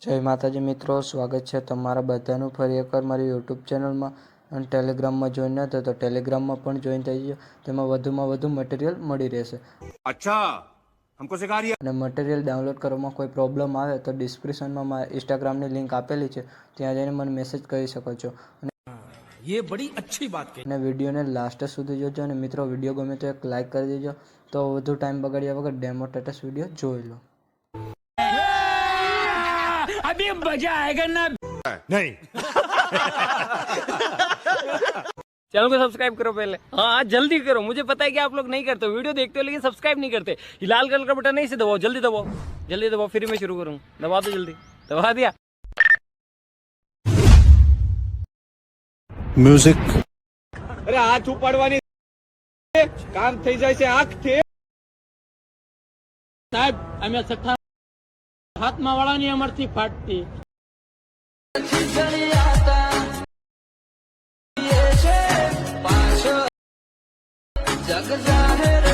જય માતાજી મિત્રો, સ્વાગત છે તમારા બધાનું ફરી એકવાર મારી યુટ્યુબ ચેનલમાં અને ટેલિગ્રામમાં જોઈન ન થયો તો ટેલિગ્રામમાં પણ જોઈન થઈ ગયો. તેમાં વધુમાં વધુ મટીરિયલ મળી રહેશે. अच्छा हमको सिखा रही है. અને મટીરિયલ ડાઉનલોડ કરવામાં કોઈ પ્રોબ્લેમ આવે તો ડિસ્ક્રિપ્શનમાં મારા ઇન્સ્ટાગ્રામની લિંક આપેલી છે, ત્યાં જઈને મને મેસેજ કરી શકો છો. ये बड़ी अच्छी बात कही. અને વિડીયોને લાસ્ટ સુધી જોજો. અને મિત્રો, વિડીયો ગમે તો એક લાઇક કરી દેજો. તો વધુ ટાઈમ બગાડ્યા વગર ડેમો સ્ટેટસ વિડીયો જોઈ લો. अभी मजा आएगा ना. नहीं. चैनल को सब्सक्राइब करो पहले. हाँ जल्दी करो, मुझे पता है कि आप लोग नहीं करते, वीडियो देखते हो लेकिन सब्सक्राइब नहीं करते. ये लाल कलर का बटन नहीं से दबाओ, जल्दी दबाओ, जल्दी दबाओ, फिर मैं शुरू करूँ. दबा दो जल्दी, दबा दिया. म्यूजिक. अरे हाथ उपाડવાની કામ થઈ જાય છે આંખ થી. સાહેબ અમે સત્તા હાથમાં વાળાની અમરથી ફાટતી. જગ જાહેર